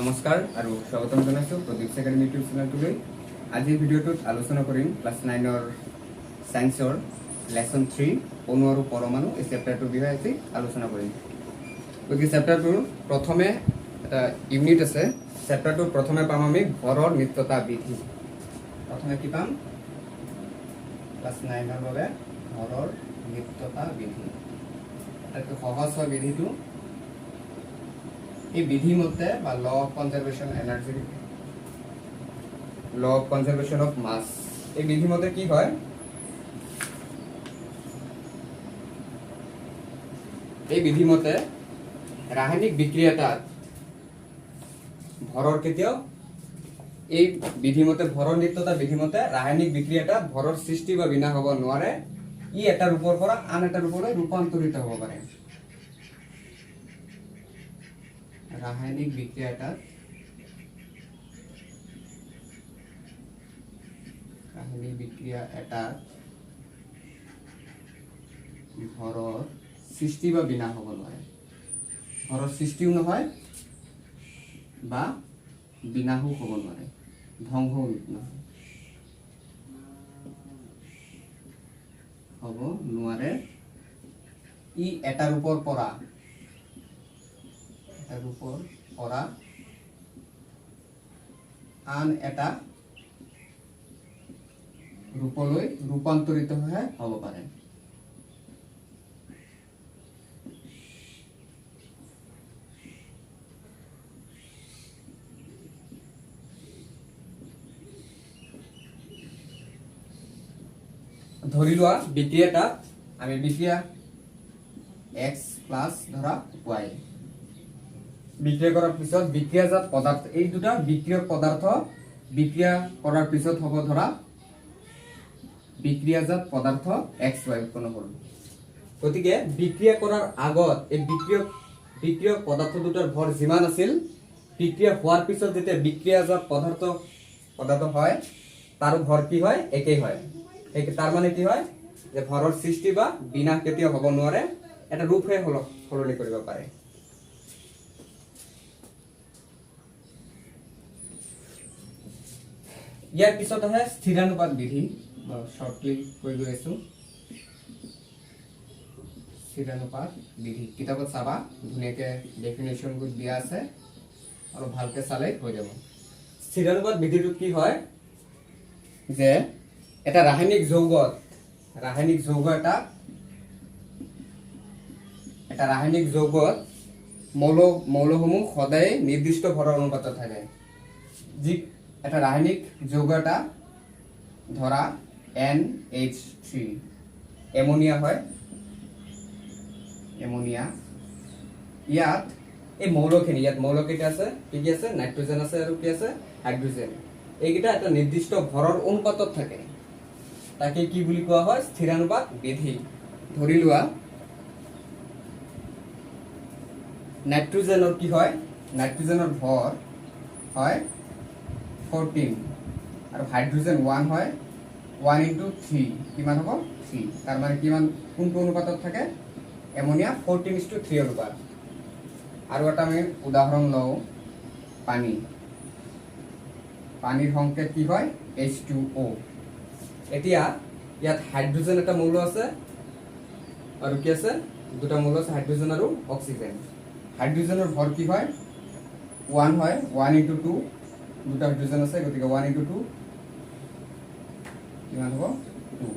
নমস্কাৰ আৰু স্বাগতম জনাইছোঁ প্ৰদীপ একাডেমি ইউটিউব চেনেলটোলৈ। আজিৰ ভিডিঅ'টোত আলোচনা কৰিম ক্লাছ 9ৰ ছায়েন্সৰ লেচন 3 অণু আৰু পৰমাণু এই চেপ্টাৰটোৰ বিষয়ে আজি আলোচনা কৰিম। গতিকে চেপ্টাৰটোৰ প্ৰথমে এটা ইউনিট আছে। চেপ্টাৰটোৰ প্ৰথমে পাম আমি ভৰৰ নিত্যতা বিধি। প্ৰথমে কি পাম? ক্লাছ 9ৰ বাবে ভৰৰ নিত্যতা বিধি। এটা সহজ হয় বিধিটো। এই বিধি মতে বা law of conservation energy, law of conservation of mass, এই বিধি মতে কি হয়? এই বিধি মতে রাসায়নিক বিক্রিয়া এটাত ভৰৰ কেতিয়াও এই বিধি মতে ভৰৰ নিত্যতা বিধি মতে ৰাসায়নিক বিক্ৰিয়া এটাত ভৰৰ সৃষ্টি বা বিনাশ হ'ব নোৱাৰে। ই এটা ৰূপৰ পৰা আন এটা ৰূপলৈ ৰূপান্তৰিত হ'ব পাৰে। ৰাসায়নিক বিক্ৰিয়া এটাত ভৰৰ সৃষ্টি বা বিনাশ হ'ব নোৱাৰে। ভৰৰ সৃষ্টিও নহয় বা বিনাশো হ'ব নোৱাৰে, ধ্বংসও নহয়, হ'ব নোৱাৰে। ই এটা ৰূপৰ পৰা আন এটা ৰূপলৈ ৰূপান্তৰিত হ'ব পাৰে। ধৰি লোৱা বিক্ৰিয়া এটাত আমি বিক্ৰিয়া x প্লাস ধৰা y বিক্রিয়া করার পিছত বিক্রিয়াজাত পদার্থ, এই দুটা বিক্রিয়ক পদার্থ বিক্রিয়া করার পিছত হব ধরা বিক্রিয়াজাত পদার্থ XY উৎপন্ন হল। গতিকে বিক্রিয়া করার আগত এই বিক্রিয়ক পদার্থ দুটার ভর যিমান আছিল, বিক্রিয়া হওয়ার পিছত যেতিয়া বিক্রিয়াজাত পদার্থ হয় তার ভর কি হয়? একেই হয়। তার মানে কি হয় যে ভৰৰ সৃষ্টি বা বিনাশ কেতিয়াও হব নোৱাৰে, এটা ৰূপহে সলনি কৰিব পাৰে। ইয়াৰ পিছত আহে স্থিৰানুপাত বিধি। শৰ্টলি কৈ গৈ আছো। স্থিৰানুপাত বিধি কিতাপত চাবা, ধুনীয়াকে ডেফিনেশ্যনবোৰ দিয়া আছে আৰু ভালকে চালে হৈ যাব। স্থিৰানুপাত বিধিটো কি হয় যে এটা ৰাসায়নিক যৌগত মৌলসমূহ সদায় নিৰ্দিষ্ট ভৰৰ অনুপাতত থাকে। যি এটা ৰাসায়নিক যৌগ এটা ধৰা NH3 এমোনিয়া হয়, এমোনিয়া। ইয়াত এই মৌলখিনি, ইয়াত মৌল কেইটা আছে? কি কি আছে? নাইট্ৰজেন আছে আৰু কি আছে? হাইড্ৰোজেন। এইকেইটা এটা নিৰ্দিষ্ট ভৰৰ অনুপাতত থাকে। তাকে কি বুলি কোৱা হয়? স্থিৰানুপাত বিধি। ধৰি লোৱা নাইট্ৰজেনৰ কি হয়? নাইট্ৰজেনৰ ভৰ হয় 14 আৰু হাইড্ৰোজেন 1 হয় 1 × 3 কিমান হ'ব? 3। তাৰ মানে কিমান, কোনটো অনুপাতত থাকে? এমোনিয়া 14:3 অনুপাত। আৰু এটা আমি উদাহৰণ লওঁ, পানীৰ সংকেত কি হয়? H2O। এতিয়া ইয়াত হাইড্ৰোজেন এটা মৌল আছে আৰু কি আছে? দুটা মৌল আছে, হাইড্ৰোজেন আৰু অক্সিজেন। হাইড্ৰোজেনৰ ভৰ কি হয়? 1 হয় 1 × 2, দুটা হাইড্ৰোজেন আছে গতিকে 1 × 2 কিমান হ'ব? 2।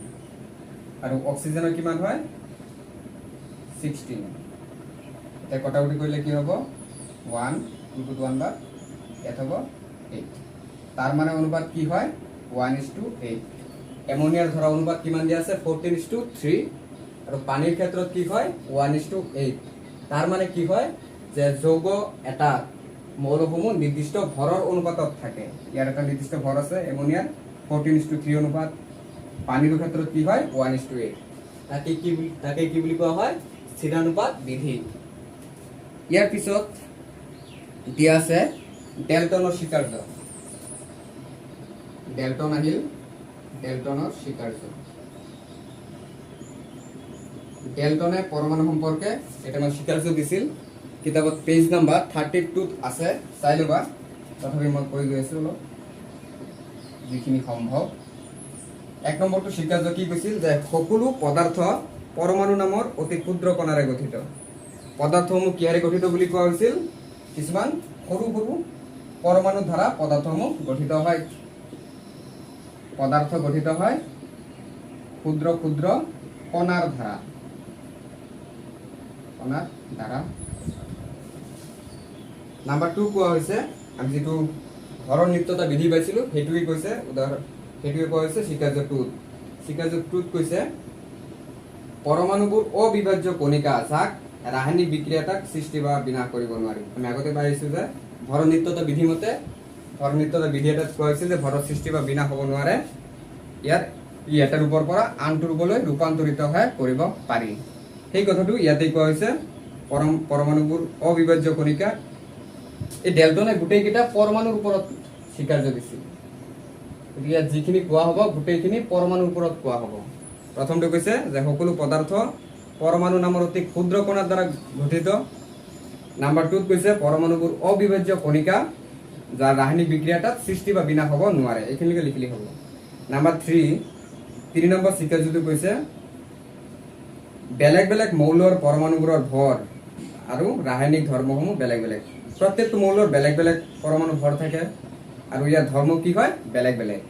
আৰু অক্সিজেনৰ কিমান হয়? 16। এতিয়া কটাকটি কৰিলে কি হ'ব? 1 × 1 বা ইয়াত হ'ব 8। তাৰ মানে অনুপাত কি হয়? 1:8। এমোনিয়াৰ ধৰা অনুপাত কিমান দিয়া আছে? 14:3। আৰু পানীৰ ক্ষেত্ৰত কি হয়? 1:8। তাৰ মানে কি হয় যে যৌগ এটা মৌলসমূহ নিৰ্দিষ্ট ভৰৰ অনুপাতত থাকে। ইয়াৰ এটা নিৰ্দিষ্ট ভৰ আছে এমোনিয়াৰ 14:3 অনুপাত। পানীৰ ক্ষেত্ৰত কি হয়? 1:8। তাকে কি বুলি কোৱা হয়? স্থিৰানুপাত বিধি। ইয়াৰ পিছত দিয়া আছে ডেল্টনৰ স্বীকাৰ্য। ডেল্টন আহিল, ডেল্টনৰ স্বীকাৰ্য। ডেল্টনে পৰমাণু সম্পৰ্কে এটা স্বীকাৰ্য দিছিল কিতাপত পেজ নাম্বাৰ 32 আছে চাই লবা তথাপি মই কৈ গৈ আছো অলপ যিখিনি সম্ভৱ 1 নম্বৰটো স্বীকাৰ্য কি কৈছিল যে সকলো পদাৰ্থ পৰমাণু নামৰ অতি ক্ষুদ্ৰ কণাৰে গঠিত পদাৰ্থসমূহ কিহেৰে গঠিত বুলি কোৱা হৈছিল কিছুমান সৰু সৰু পৰমাণু দ্বাৰা পদাৰ্থসমূহ গঠিত হয় পদাৰ্থ গঠিত হয় ক্ষুদ্ৰ ক্ষুদ্ৰ কণাৰ দ্বাৰা নাম্বাৰ 2 কোৱা হৈছে আমি যেটো ঘৰৰ নিত্যতা বিধি পাইছিলো হেতুই কৈছে উদাহৰণ হেতুই কোৱা হৈছে স্বীকাৰ্য 2 কৈছে পৰমাণুবোৰ অবিভাজ্য কণিকা যাক ৰাসায়নিক বিক্ৰিয়া এটাক সৃষ্টি বা বিনাশ কৰিব নোৱাৰি আমি আগতে পাইছো যে ঘৰৰ নিত্যতা বিধি মতে ঘৰৰ নিত্যতা বিধি এটাত কোৱা হৈছে যে ভৰৰ সৃষ্টি বা বিনাশ হ'ব নোৱাৰে এটাৰ ওপৰৰ পৰা আনটোৰ ৰূপলৈ ৰূপান্তৰিত হয় কৰিব পাৰি সেই কথাটো ইয়াতে কোৱা হৈছে পৰমাণুবোৰ অবিভাজ্য কণিকা এই ডেল্টনে গোটেইকেইটা পৰমাণুৰ ওপৰত স্বীকাৰ্য দিছিল গতিকে যিখিনি কোৱা হ'ব গোটেইখিনি পৰমাণুৰ ওপৰত কোৱা হ'ব প্ৰথমটো কৈছে যে সকলো পদাৰ্থ পৰমাণু নামৰ অতি ক্ষুদ্ৰ কণাৰ দ্বাৰা গঠিত নাম্বাৰ 2 কৈছে পৰমাণুবোৰ অবিভাজ্য কণিকা যাৰ ৰাসায়নিক বিক্ৰিয়াটাত সৃষ্টি বা বিনাশ হ'ব নোৱাৰে এইখিনিকে লিখিলি হ'ব নাম্বাৰ 3 নম্বৰ স্বীকাৰ্যটো কৈছে বেলেগ বেলেগ মৌলৰ পৰমাণুবোৰৰ ভৰ আৰু ৰাসায়নিক ধৰ্মসমূহ বেলেগ বেলেগ প্ৰত্যেকটো মৌলৰ বেলেগ বেলেগ পৰমাণু ভৰ থাকে আৰু ইয়াৰ ধৰ্ম কি হয় বেলেগ বেলেগ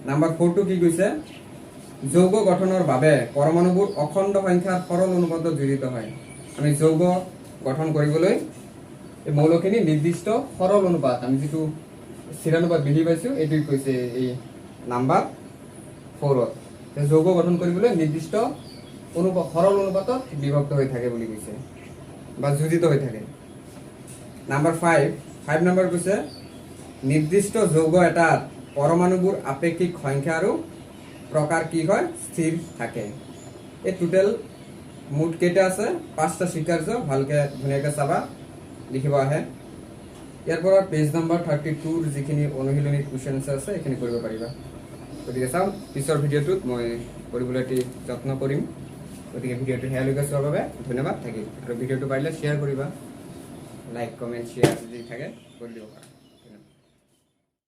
নাম্বাৰ 4 টো কি কৈছে যৌগ গঠনৰ বাবে পৰমাণুবোৰ অখণ্ড সংখ্যাৰ সৰল অনুপাতত জড়িত হয় আমি যৌগ গঠন কৰিবলৈ এই মৌলখিনি নিৰ্দিষ্ট সৰল অনুপাত আমি যেটো চিৰানুপাত বিধি পাইছো এইটোই কৈছে এই নাম্বাৰ 4 ত যৌগ গঠন কৰিবলৈ নিৰ্দিষ্ট সৰল অনুপাতত বিভক্ত হৈ থাকে বুলি কৈছে বা জড়িত হৈ থাকে নাম্বাৰ 5 নম্বৰ কৈছে নিৰ্দিষ্ট যৌগ এটাত পৰমাণুবোৰ আপেক্ষিক সংখ্যা আৰু প্ৰকাৰ কি হয় স্থিৰ থাকে এই টোটাল মুঠ কেইটা আছে 5টা স্বীকাৰ্য ভালকে ধুনীয়াকৈ চাবা লিখিব আহে ইয়াৰ পৰা পেজ নম্বৰ 32 ৰ যিখিনি অনুশীলনী কোৱেশ্চন আছে এইখিনি কৰিব পাৰিবা গতিকে চাও পিছৰ ভিডিঅ'টোত মই কৰিবলৈ যত্ন কৰিম গতিকে ভিডিঅ'টো হেয়ালৈকে চোৱাৰ বাবে ধন্যবাদ থাকিল আৰু ভিডিঅ'টো পাৰিলে শ্বেয়াৰ কৰিবা লাইক কমেন্ট শ্বেয়াৰ যদি থাকে কৰি দিব পাৰা